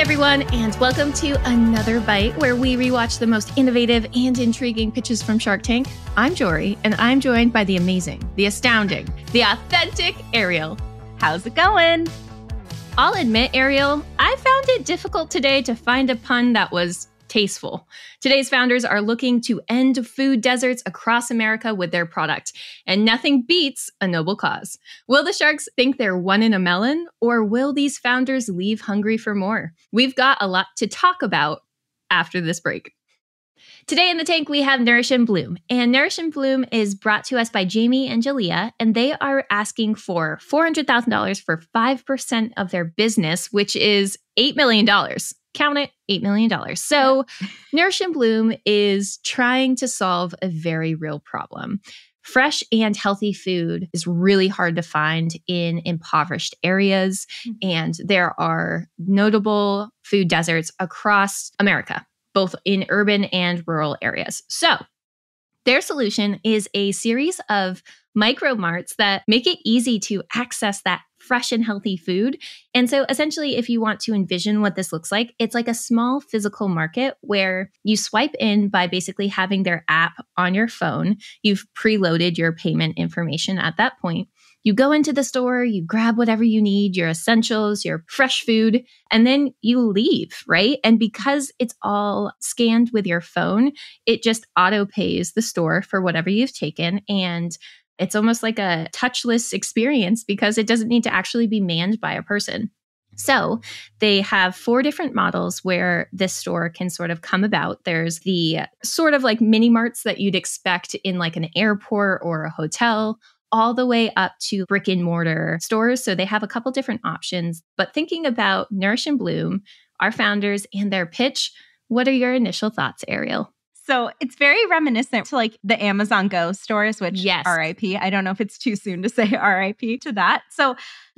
everyone, and welcome to another Bite where we rewatch the most innovative and intriguing pitches from Shark Tank. I'm Jorie, and I'm joined by the amazing, the astounding, the authentic Ariel. How's it going? I'll admit, Ariel, I found it difficult today to find a pun that was tasteful. Today's founders are looking to end food deserts across America with their product, and nothing beats a noble cause. Will the sharks think they're one in a melon, or will these founders leave hungry for more? We've got a lot to talk about after this break. Today in the tank, we have Nourish and Bloom. And Nourish and Bloom is brought to us by Jamie and Jalea, and they are asking for $400,000 for 5% of their business, which is $8 million. Count it, $8 million. So Nourish and Bloom is trying to solve a very real problem. Fresh and healthy food is really hard to find in impoverished areas, and there are notable food deserts across America, both in urban and rural areas. So their solution is a series of micro marts that make it easy to access that fresh and healthy food. And so essentially, if you want to envision what this looks like, it's like a small physical market where you swipe in by basically having their app on your phone. You've preloaded your payment information at that point. You go into the store, you grab whatever you need, your essentials, your fresh food, and then you leave, right? And because it's all scanned with your phone, it just auto pays the store for whatever you've taken. And it's almost like a touchless experience because it doesn't need to actually be manned by a person. So they have 4 different models where this store can sort of come about. There's the sort of like mini marts that you'd expect in like an airport or a hotel, all the way up to brick and mortar stores. So they have a couple different options. But thinking about Nourish and Bloom, our founders and their pitch, what are your initial thoughts, Ariel? So it's very reminiscent to like the Amazon Go stores, which yes. RIP. I don't know if it's too soon to say RIP to that. So,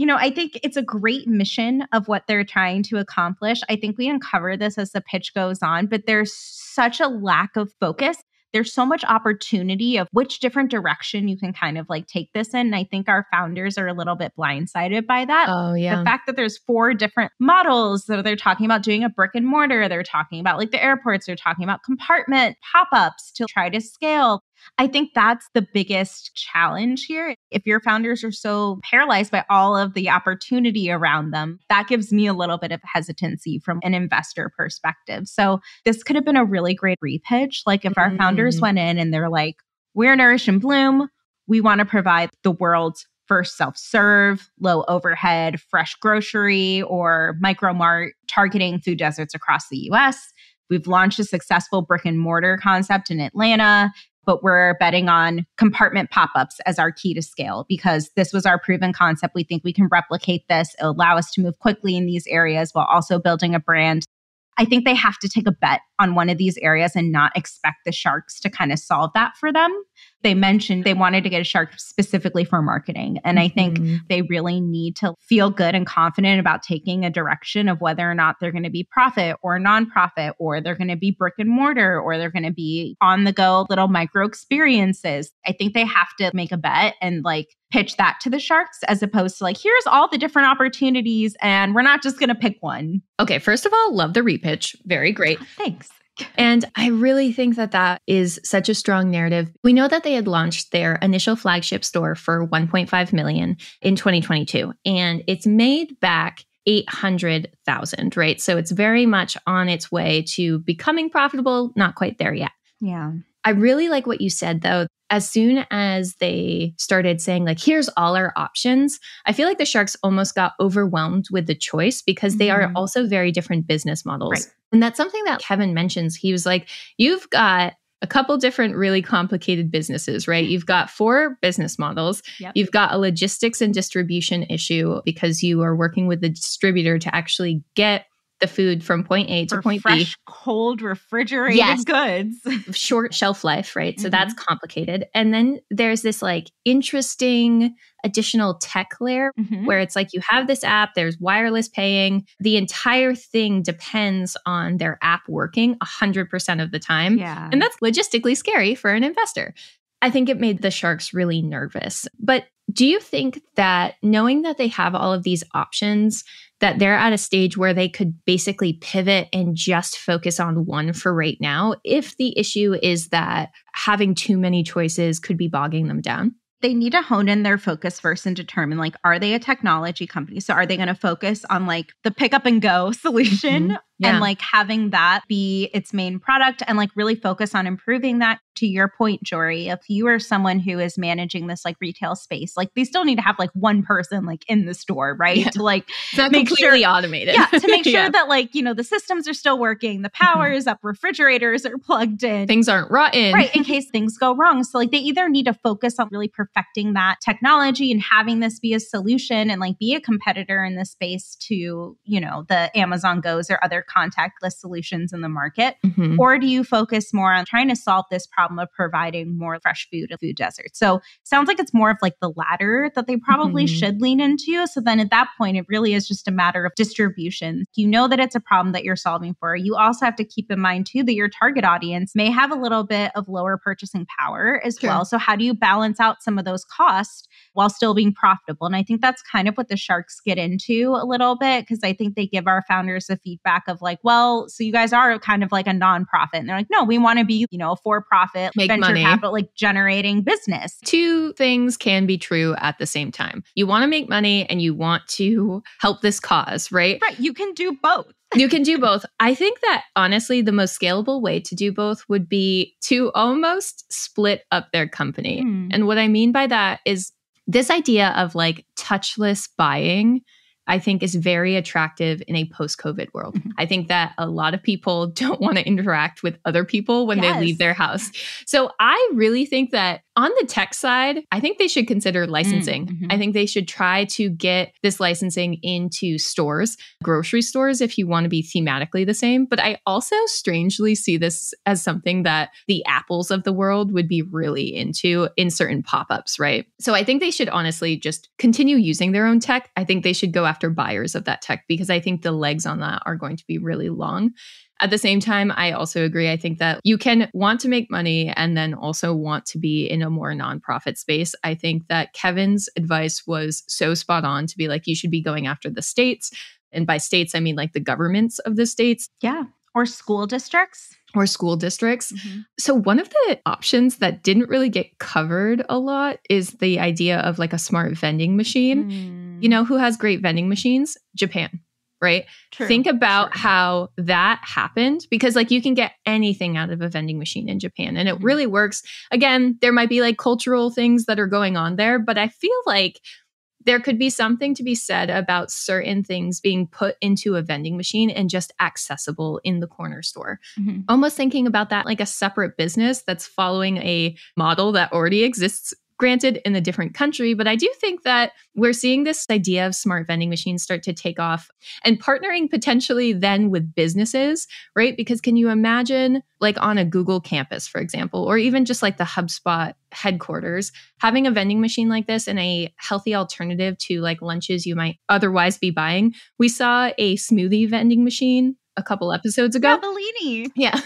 I think it's a great mission of what they're trying to accomplish. I think we uncover this as the pitch goes on, but there's such a lack of focus. There's so much opportunity of which different direction you can kind of like take this in. And I think our founders are a little bit blindsided by that. Oh, yeah. The fact that there's 4 different models. So they're talking about doing a brick and mortar. They're talking about like the airports. They're talking about compartment pop-ups to try to scale. I think that's the biggest challenge here. If your founders are so paralyzed by all of the opportunity around them, that gives me a little bit of hesitancy from an investor perspective. So this could have been a really great repitch. Like if our founders went in and they're like, we're Nourish and Bloom. We want to provide the world's first self-serve, low overhead, fresh grocery or micro mart targeting food deserts across the US. We've launched a successful brick and mortar concept in Atlanta, but we're betting on compartment pop-ups as our key to scale because this was our proven concept. We think we can replicate this. It'll allow us to move quickly in these areas while also building a brand. I think they have to take a bet on one of these areas and not expect the sharks to kind of solve that for them. They mentioned they wanted to get a shark specifically for marketing. And I think they really need to feel good and confident about taking a direction of whether or not they're going to be profit or nonprofit, or they're going to be brick and mortar, or they're going to be on the go little micro experiences. I think they have to make a bet and like pitch that to the sharks as opposed to like, here's all the different opportunities and we're not just going to pick one. Okay, first of all, love the repitch. Very great. Thanks. And I really think that that is such a strong narrative. We know that they had launched their initial flagship store for $1.5 million in 2022, and it's made back $800,000, right? So it's very much on its way to becoming profitable, not quite there yet. Yeah. I really like what you said, though. As soon as they started saying, like, here's all our options, I feel like the sharks almost got overwhelmed with the choice because they are also very different business models. Right. And that's something that Kevin mentions. He was like, you've got a couple different really complicated businesses, right? You've got 4 business models. Yep. You've got a logistics and distribution issue because you are working with the distributor to actually get the food from point A to point B. Fresh, cold, refrigerated goods. Short shelf life, right? So that's complicated. And then there's this like interesting additional tech layer where it's like you have this app, there's wireless paying. The entire thing depends on their app working 100% of the time. Yeah. And that's logistically scary for an investor. I think it made the sharks really nervous. But Do you think that knowing that they have all of these options, that they're at a stage where they could basically pivot and just focus on one for right now, if the issue is that having too many choices could be bogging them down? They need to hone in their focus first and determine, like, are they a technology company? So are they going to focus on like the pick up and go solution and like having that be its main product and like really focus on improving that? To your point, Jorie, if you are someone who is managing this like retail space, like they still need to have like one person like in the store, right? To like make completely automated. To make sure that like, you know, the systems are still working, the power is up, refrigerators are plugged in. Things aren't rotten. Right, in case things go wrong. So like they either need to focus on really perfecting that technology and having this be a solution and like be a competitor in this space to, you know, the Amazon Go's or other contactless solutions in the market. Or do you focus more on trying to solve this problem of providing more fresh food and food deserts? So sounds like it's more of like the latter that they probably should lean into. So then at that point, it really is just a matter of distribution. You know that it's a problem that you're solving for. You also have to keep in mind too that your target audience may have a little bit of lower purchasing power as well. So how do you balance out some of those costs while still being profitable? And I think that's kind of what the sharks get into a little bit, because I think they give our founders the feedback of like, well, so you guys are kind of like a nonprofit. And they're like, no, we want to be, you know, a for-profit make venture money, capital, like generating business. Two things can be true at the same time. You want to make money and you want to help this cause, right? Right. You can do both. You can do both. I think that honestly, the most scalable way to do both would be to almost split up their company. And what I mean by that is this idea of like touchless buying, I think is very attractive in a post-COVID world. I think that a lot of people don't want to interact with other people when they leave their house. So I really think that on the tech side, I think they should consider licensing. I think they should try to get this licensing into stores, grocery stores, if you want to be thematically the same. But I also strangely see this as something that the Apples of the world would be really into in certain pop-ups, right? So I think they should honestly just continue using their own tech. I think they should go after buyers of that tech because I think the legs on that are going to be really long. At the same time, I also agree. I think that you can want to make money and then also want to be in a more nonprofit space. I think that Kevin's advice was so spot on to be like, you should be going after the states. And by states, I mean like the governments of the states. Yeah. Or school districts. Or school districts. So one of the options that didn't really get covered a lot is the idea of like a smart vending machine. You know who has great vending machines? Japan. Right? Think about how that happened, because like you can get anything out of a vending machine in Japan and it really works. Again, there might be like cultural things that are going on there, but I feel like there could be something to be said about certain things being put into a vending machine and just accessible in the corner store. Almost thinking about that like a separate business that's following a model that already exists, granted in a different country. But I do think that we're seeing this idea of smart vending machines start to take off and partnering potentially then with businesses, right? Because can you imagine like on a Google campus, for example, or even just like the HubSpot headquarters, having a vending machine like this and a healthy alternative to like lunches you might otherwise be buying? We saw a smoothie vending machine a couple episodes ago. Bellini. Yeah.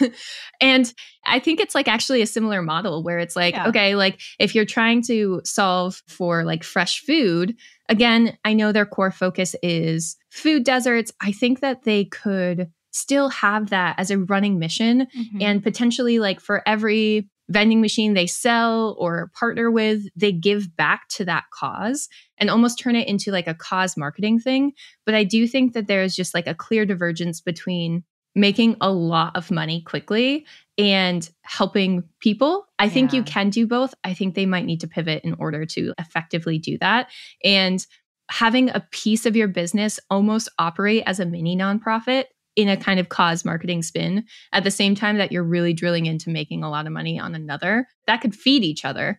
And I think it's like actually a similar model where it's like, okay, like if you're trying to solve for like fresh food, again, I know their core focus is food deserts. I think that they could still have that as a running mission and potentially like for every vending machine they sell or partner with, they give back to that cause and almost turn it into like a cause marketing thing. But I do think that there is just like a clear divergence between making a lot of money quickly and helping people. I think you can do both. I think they might need to pivot in order to effectively do that. And having a piece of your business almost operate as a mini nonprofit in a kind of cause marketing spin at the same time that you're really drilling into making a lot of money on another, that could feed each other.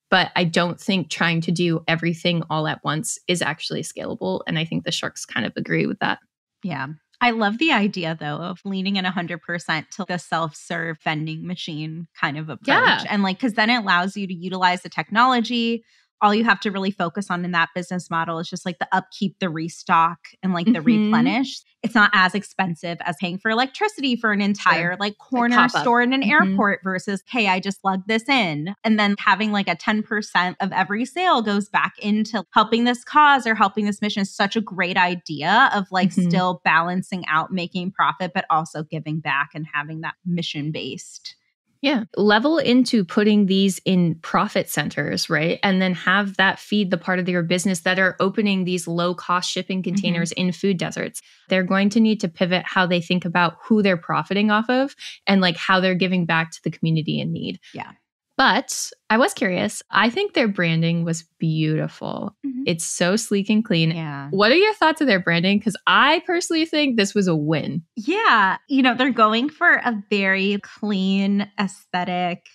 But I don't think trying to do everything all at once is actually scalable. And I think the sharks kind of agree with that. Yeah. I love the idea, though, of leaning in 100% to the self-serve vending machine kind of approach. And like, because then it allows you to utilize the technology, all you have to really focus on in that business model is just like the upkeep, the restock, and like the replenish. It's not as expensive as paying for electricity for an entire like corner like store in an airport versus, hey, I just lug this in. And then having like a 10% of every sale goes back into helping this cause or helping this mission is such a great idea of like still balancing out making profit, but also giving back and having that mission based. Yeah. Level into putting these in profit centers, right? And then have that feed the part of your business that are opening these low cost shipping containers in food deserts. They're going to need to pivot how they think about who they're profiting off of and like how they're giving back to the community in need. Yeah. But I was curious. I think their branding was beautiful. It's so sleek and clean. Yeah. What are your thoughts of their branding? Because I personally think this was a win. Yeah. They're going for a very clean aesthetic.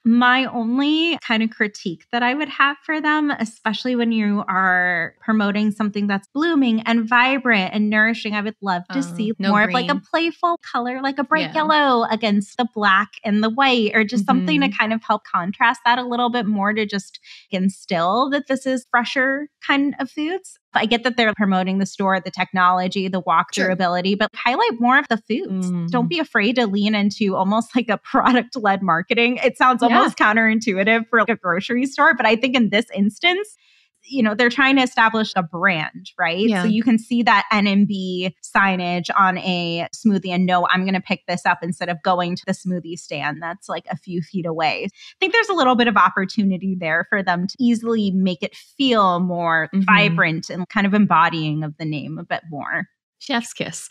My only kind of critique that I would have for them, especially when you are promoting something that's blooming and vibrant and nourishing, I would love to see more of like a playful color, like a bright yellow against the black and the white, or just something to kind of help contrast that a little bit more to just instill that this is fresher kind of foods. I get that they're promoting the store, the technology, the walkthrough ability, but highlight more of the foods. Don't be afraid to lean into almost like a product-led marketing. It sounds almost counterintuitive for like a grocery store, but I think in this instance, they're trying to establish a brand, right? Yeah. So you can see that NMB signage on a smoothie and know I'm going to pick this up instead of going to the smoothie stand that's like a few feet away. I think there's a little bit of opportunity there for them to easily make it feel more vibrant and kind of embodying of the name a bit more. Chef's kiss.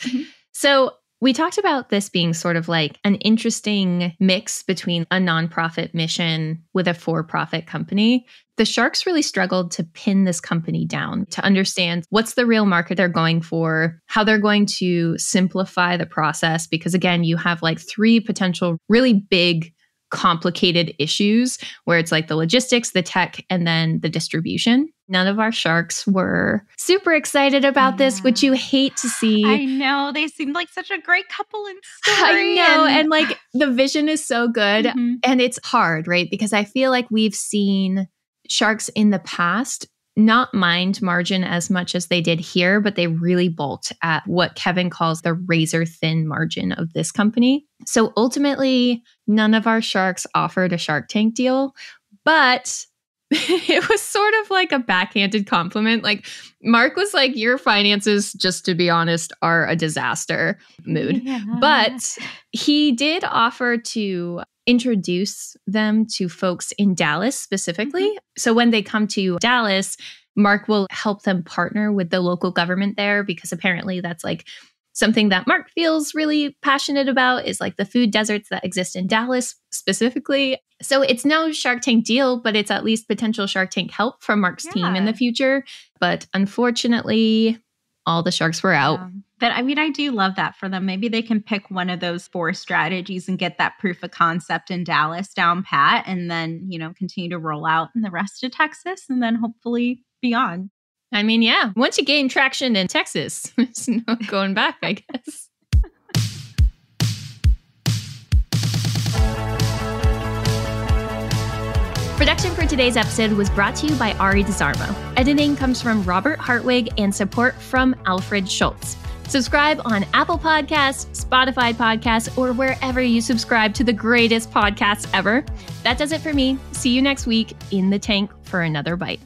So we talked about this being sort of like an interesting mix between a nonprofit mission with a for-profit company. The Sharks really struggled to pin this company down, to understand what's the real market they're going for, how they're going to simplify the process. Because again, you have like 3 potential really big, complicated issues where it's like the logistics, the tech, and then the distribution. None of our Sharks were super excited about this, which you hate to see. I know. They seemed like such a great couple in story. I know. And like the vision is so good. And it's hard, right? Because I feel like we've seen Sharks in the past not mind margin as much as they did here, but they really bolt at what Kevin calls the razor thin margin of this company. So ultimately, none of our Sharks offered a Shark Tank deal, but it was sort of like a backhanded compliment. Like Mark was like, your finances, just to be honest, are a disaster mood. But he did offer to introduce them to folks in Dallas specifically. So when they come to Dallas, Mark will help them partner with the local government there, because apparently that's like something that Mark feels really passionate about, is like the food deserts that exist in Dallas specifically. So it's no Shark Tank deal, but it's at least potential Shark Tank help from Mark's team in the future. But unfortunately, all the Sharks were out. But I mean, I do love that for them. Maybe they can pick one of those 4 strategies and get that proof of concept in Dallas down pat, and then, continue to roll out in the rest of Texas and then hopefully beyond. I mean, yeah, once you gain traction in Texas, there's no going back, I guess. Production for today's episode was brought to you by Arie Desormeaux. Editing comes from Robert Hartwig and support from Alfred Schulz. Subscribe on Apple Podcasts, Spotify Podcasts, or wherever you subscribe to the greatest podcasts ever. That does it for me. See you next week in the tank for another bite.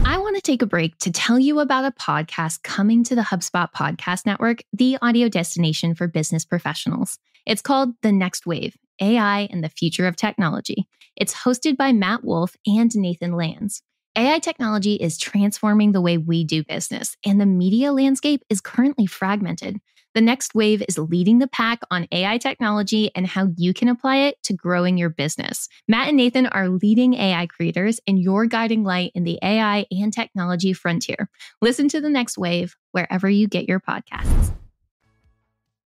I want to take a break to tell you about a podcast coming to the HubSpot Podcast Network, the audio destination for business professionals. It's called The Next Wave, AI and the Future of Technology. It's hosted by Matt Wolf and Nathan Lands. AI technology is transforming the way we do business, and the media landscape is currently fragmented. The Next Wave is leading the pack on AI technology and how you can apply it to growing your business. Matt and Nathan are leading AI creators and your guiding light in the AI and technology frontier. Listen to The Next Wave wherever you get your podcasts.